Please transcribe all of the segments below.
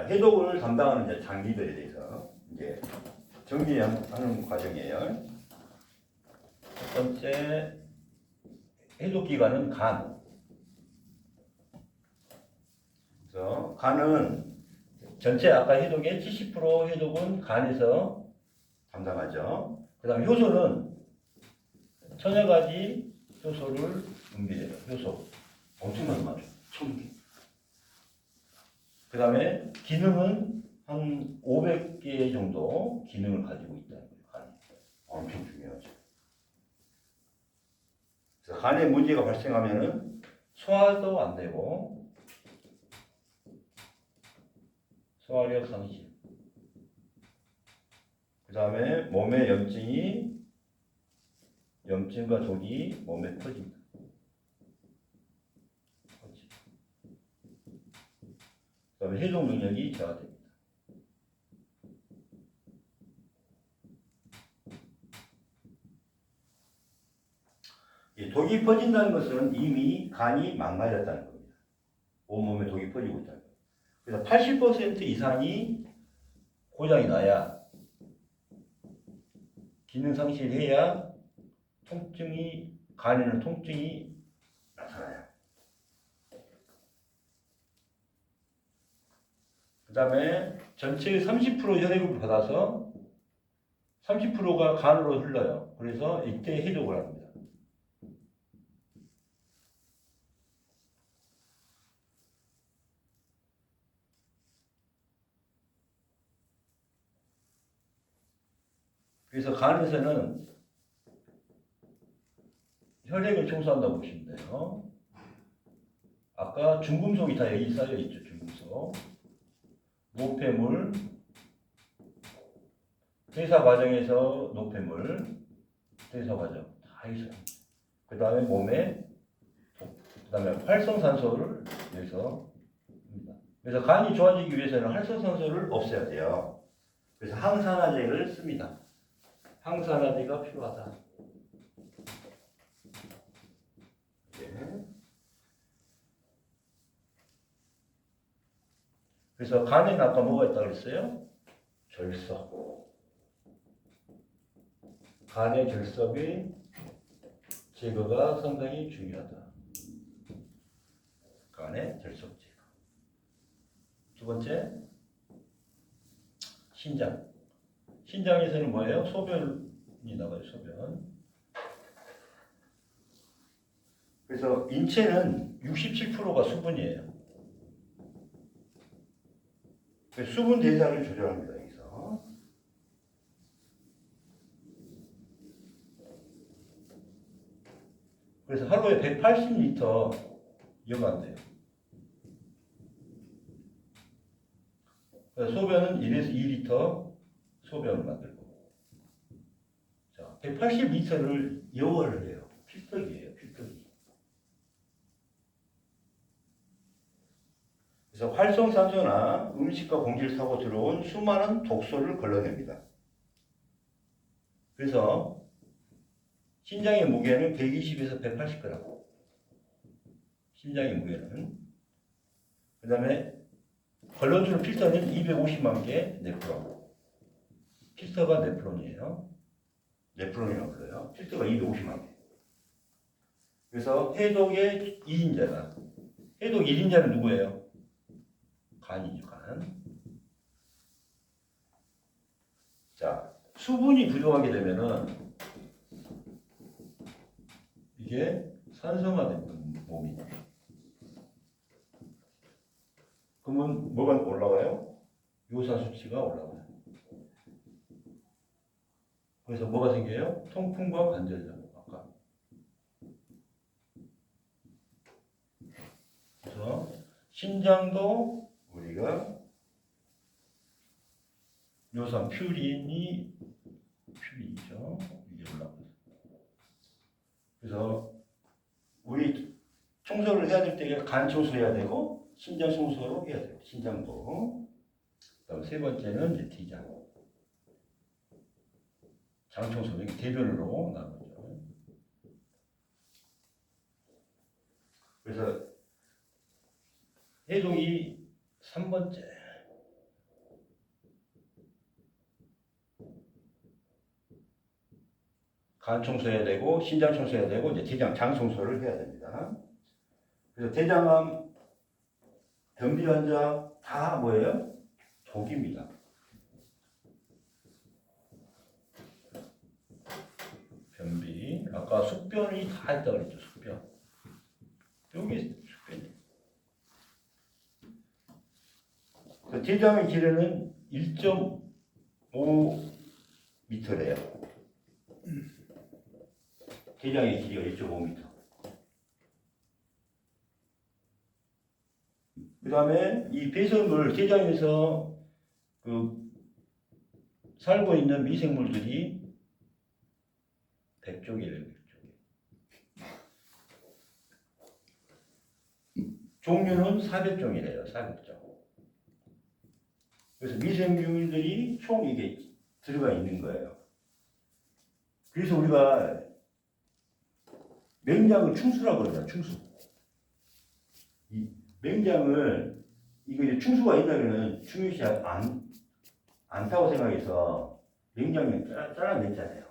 자, 해독을 담당하는 이제 장기들에 대해서 이제 정리하는 과정이에요. 첫 번째 해독 기관은 간. 그래서 간은 전체 아까 해독의 70% 해독은 간에서 담당하죠. 그 다음에 효소는 천여 가지 효소를 분비해요. 효소. 엄청난 말이죠. 1000개. 그 다음에 기능은 한 500개 정도 기능을 가지고 있다는 거예요. 간이. 엄청 중요하죠. 그래서 간에 문제가 발생하면은 소화도 안 되고 소화력 상실. 그 다음에 몸에 염증과 독이 몸에 퍼집니다. 그 다음에 해독 능력이 저하됩니다. 독이 퍼진다는 것은 이미 간이 망가졌다는 겁니다. 온몸에 독이 퍼지고 있다는 거예요. 그래서 80% 이상이 고장이 나야, 기능 상실해야 간에는 통증이 나타나요. 그 다음에 전체의 30% 혈액을 받아서 30%가 간으로 흘러요. 그래서 이때 해독을 합니다. 그래서 간에서는 혈액을 청소한다고 보시면 돼요. 아까 중금속이 다 여기 쌓여 있죠. 중금속. 노폐물, 대사 과정에서 노폐물, 대사 과정 다 있어요. 그 다음에 몸에, 그 다음에 활성산소를 위해서 합니다. 그래서 간이 좋아지기 위해서는 활성산소를 없애야 돼요. 그래서 항산화제를 씁니다. 항산화제가 필요하다. 네. 그래서 간에는 아까 뭐가 있다고 그랬어요? 결석. 간의 결석의 제거가 상당히 중요하다. 간의 결석 제거. 두 번째, 신장. 신장에서는 뭐예요? 소변이 나가요, 소변. 그래서 인체는 67%가 수분이에요. 수분 대사를 조절합니다, 여기서. 그래서 하루에 180리터 이용한대요. 그래서 소변은 1에서 2리터 소변을 만들고. 자, 180리터를 이용을 해요. 필터기예요, 필터기. 그래서 활성산소나 음식과 공기를 타고 들어온 수많은 독소를 걸러냅니다. 그래서 신장의 무게는 120에서 180g. 신장의 무게는. 그 다음에 걸러주는 필터는 250만 개 네프론. 필터가 네프론이에요. 네프론이라고 불러요. 필터가 250만 개. 그래서 해독의 2인자가. 해독 1인자는 누구예요? 간이죠, 간. 자, 수분이 부족하게 되면은 이게 산성화된 몸이에요. 그러면 뭐가 올라가요? 요산 수치가 올라가요. 그래서 뭐가 생겨요? 통풍과 관절염. 아까. 그래서 신장도 우리가 요산 퓨린이죠. 이게 올라가요. 그래서 우리 청소를 해야 될 때 간 청소해야 되고 신장 청소로 해야 돼요. 신장도. 그다음 세 번째는 이제 T장. 장 청소는 대변으로 나누죠. 그래서 해독이 3번째. 간 청소해야 되고 신장 청소해야 되고 이제 대장 장 청소를 해야 됩니다. 그래서 대장암 변비 환자 다 뭐예요? 독입니다. 변비 아까 숙변이 다 있다고 그랬죠. 숙변 여기 숙변이. 대장의 길이는 1.5m래요. 대장의 길이가 1.5m. 그 다음에 이 배설물, 대장에서 살고 있는 미생물들이 100종이래요. 100종이. 종류는 400종이래요. 400종. 그래서 미생물들이 총 이게 들어가 있는 거예요. 그래서 우리가 맹장을 충수라고 그러잖아요. 충수. 이 맹장을 이거 이제 충수가 있다면은 중요시 않다고 생각해서 맹장을 잘라냈잖아요.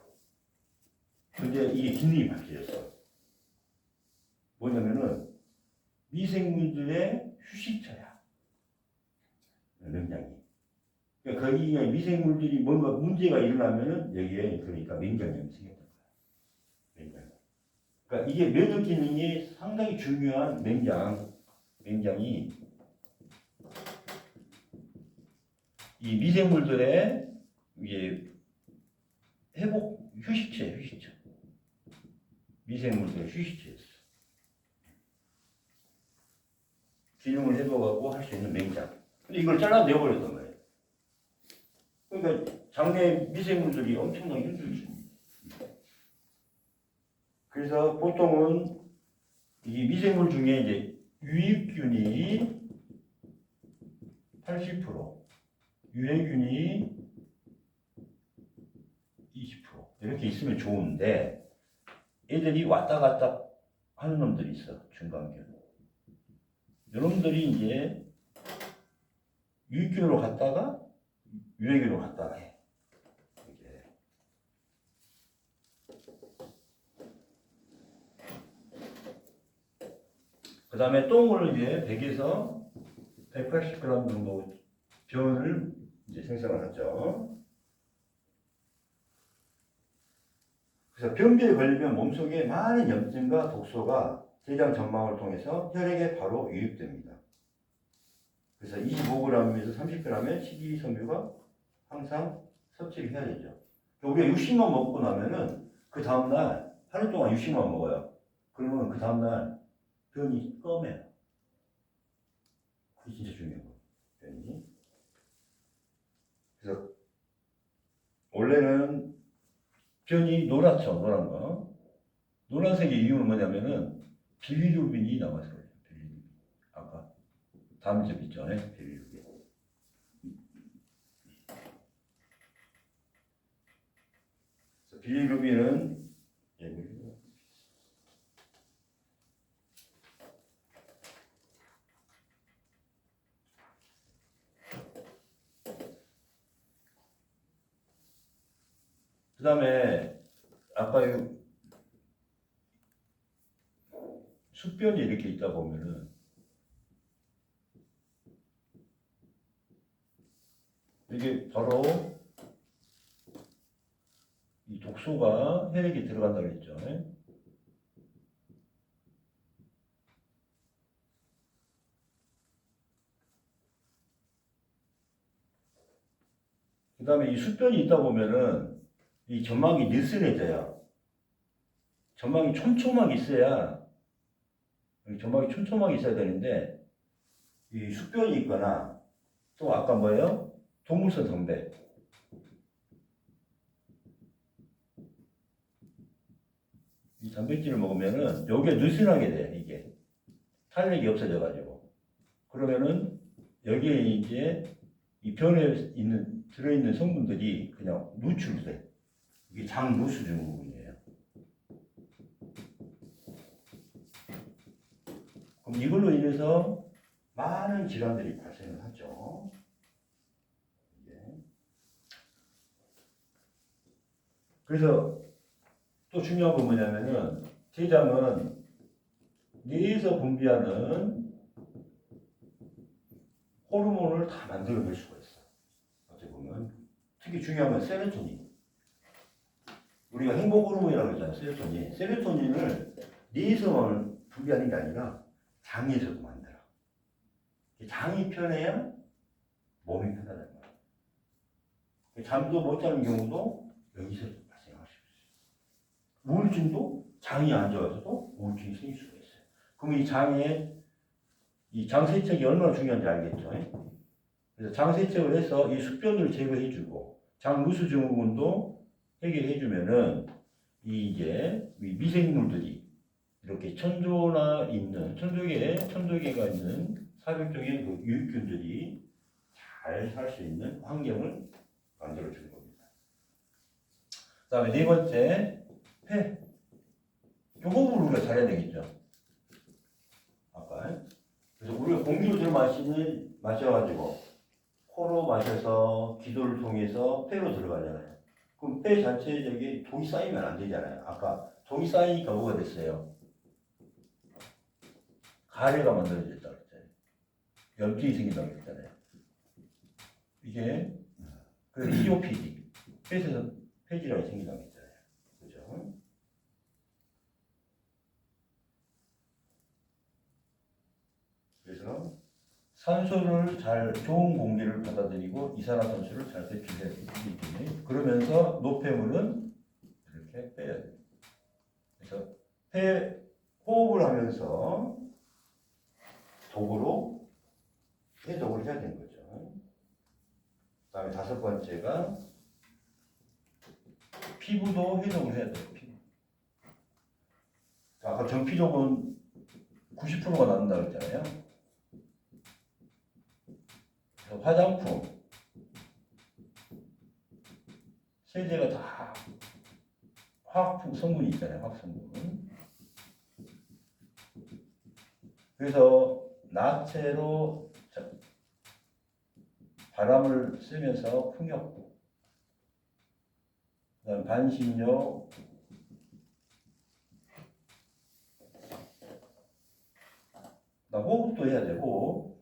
근데 이게 기능이 바뀌었어. 뭐냐면은 미생물들의 휴식처야. 맹장이. 그러니까 거기에 미생물들이 뭔가 문제가 일어나면은 여기에 그러니까 맹장염이 생겼던 거야. 맹장. 그러니까 이게 면역 기능이 상당히 중요한 맹장이 이 미생물들의 이게 회복 휴식처예요. 휴식처. 미생물들의 휴식처였어. 기능을 회복하고 할 수 있는 맹장. 근데 이걸 잘라내어 버렸단 말이에요. 그러니까 장내 미생물들이 엄청나게 힘들지. 그래서 보통은 이 미생물 중에 이제 유익균이 80%, 유해균이 20% 이렇게 있으면 좋은데 애들이 왔다 갔다 하는 놈들이 있어. 중간균. 이놈들이 이제 유익균으로 갔다가 유해균으로 갔다가 해. 그 다음에 똥을 이제 100에서 180g 정도 변을 이제 생성을 하죠. 그래서 변비에 걸리면 몸속에 많은 염증과 독소가 대장 점막을 통해서 혈액에 바로 유입됩니다. 그래서 25g에서 30g의 식이섬유가 항상 섭취를 해야 되죠. 우리가 60만 먹고 나면은 그 다음날 하루 동안 60만 먹어요. 그러면 그 다음날 변이 검해요. 그게 진짜 중요한 거예요. 변이. 그래서 원래는 변이 노랗죠. 노란 거. 노란색의 이유는 뭐냐면은 빌리루빈이 남아서 그래요. 빌리루빈. 아까 다음 점 있죠. 빌리루빈. 그래서 빌리루빈은 그 다음에 아까 숙변이 이렇게 있다 보면은 이게 바로 이 독소가 혈액에 들어간다고 했죠. 그 다음에 이 숙변이 있다 보면은 이 점막이 느슨해져요. 점막이 촘촘하게 있어야, 점막이 촘촘하게 있어야 되는데, 이 숙변이 있거나, 또 아까 뭐예요? 동물성 성배. 이 단백질을 먹으면은, 여기에 느슨하게 돼, 이게. 탄력이 없어져가지고. 그러면은, 여기에 이제, 이 변에 들어있는 성분들이 그냥 누출돼. 이게 장 누수 증후군이에요. 그럼 이걸로 인해서 많은 질환들이 발생을 하죠. 그래서 또 중요한 건 뭐냐면은 췌장은 뇌에서 분비하는 호르몬을 다 만들어낼 수가 있어. 어떻게 보면 특히 중요한 건 세로토닌. 우리가 행복 호르몬이라고 했잖아요. 세로토닌. 세로토닌을 뇌에서만 분비하는 게 아니라 장에서도 만들어. 장이 편해야 몸이 편하다는 거야. 잠도 못 자는 경우도 여기서 발생할 수 있어요. 우울증도 장이 안 좋아서도 우울증이 생길 수가 있어요. 그럼 이 장에 이 장세척이 얼마나 중요한지 알겠죠? 그래서 장세척을 해서 이 숙변을 제거해주고 장누수 증후군도 해결해주면은 이제 미생물들이 이렇게 천조나 있는 천조개가 있는 사백종의 그 유익균들이 잘 살 수 있는 환경을 만들어주는 겁니다. 그다음에 네 번째 폐. 요 호흡을 우리가 잘해야 되겠죠. 아까 그래서 우리가 공기를 들어 마셔가지고 코로 마셔서 기도를 통해서 폐로 들어가잖아요. 그럼 폐 자체에 저기 독이 쌓이면 안 되잖아요. 아까 독이 쌓이니까 뭐가 됐어요? 가래가 만들어졌다고 했잖아요. 염증이 생긴다고 했잖아요. 이게 그 COPD, 폐질환이 생긴다고 했잖아요. 그죠? 그래서 산소를 좋은 공기를 받아들이고 이산화탄소를 잘 배출해야 되기 때문에 그러면서 노폐물은 이렇게 빼야 돼요. 그래서 호흡을 하면서 독으로 해독을 해야 되는 거죠. 그 다음에 다섯 번째가 피부도 해독을 해야 돼요. 피부. 아까 전피독은 90%가 나온다고 했잖아요. 화장품, 세제가 다 화학 성분이 있잖아요. 화학 성분. 그래서 나체로 바람을 쐬면서 풍욕, 그다음 반신욕, 호흡도 해야 되고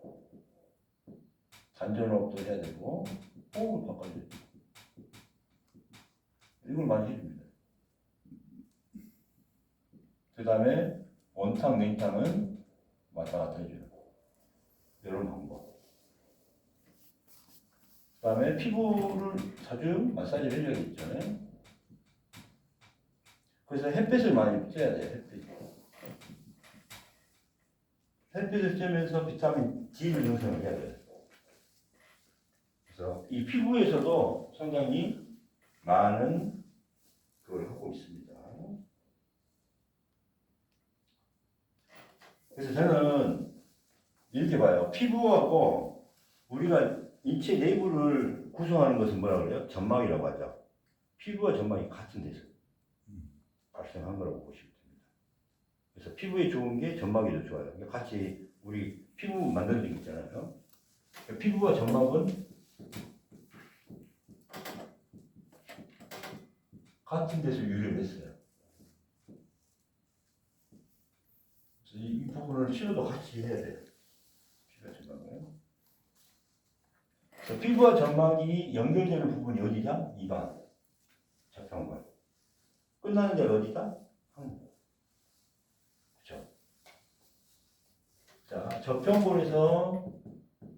단전호흡도 해야 되고 호흡을 바꿔야 돼요. 이걸 많이 해줍니다. 그 다음에 원탕, 냉탕은 왔다 갔다 해줘요. 이런 방법. 그 다음에 피부를 자주 마사지를 해줘야겠죠. 그래서 햇빛을 많이 쬐야 돼요. 햇빛을 쬐면서 비타민 D를 형성을 해야 돼요. 그래서 이 피부에서도 상당히 많은 그걸 하고 있습니다. 그래서 저는 이렇게 봐요. 피부하고 우리가 인체 내부를 구성하는 것은 뭐라고 그래요? 점막이라고 하죠. 피부와 점막이 같은 데서 발생한 거라고 보시면 됩니다. 그래서 피부에 좋은 게 점막이 더 좋아요. 같이 우리 피부 만들어진 게 있잖아요. 피부와 점막은 같은 데서 유래를 했어요. 그래서 이 부분을 치료도 같이 해야 돼요. 피부와 점막은. 그래서 피부와 점막이 연결되는 부분이 어디냐? 입안, 접혈관. 끝나는 데가 어디다? 항문. 그렇죠? 자, 접혈골에서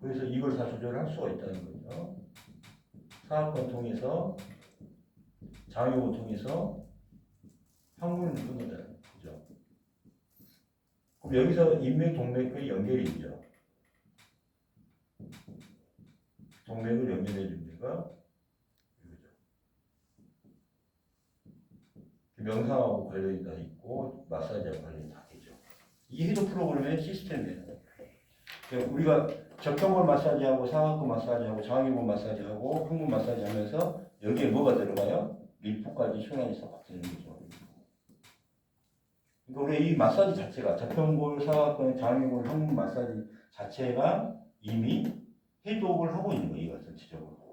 그래서 이걸 다 조절할 수가 있다는 거죠. 사학관 통해서 장요를 통해서 항문을 끊어내는 거죠. 그럼 여기서 인맥 동맥의 연결이 있죠. 동맥을 연결해 준 데가 이거죠. 명상하고 관련이 다 있고 마사지하고 관련이 다 되죠. 이게 해독 프로그램의 시스템이에요. 우리가 접경골 마사지하고 상악근 마사지하고 장요근 마사지하고 항문 마사지하면서 여기에 뭐가 들어가요? 밀프까지 순환이 싹 되는 거죠. 그러니까 우리 이 마사지 자체가 접경골, 상악근, 장요근, 항문 마사지 자체가 이미 해독을 하고 있는 거예요. 전체적으로.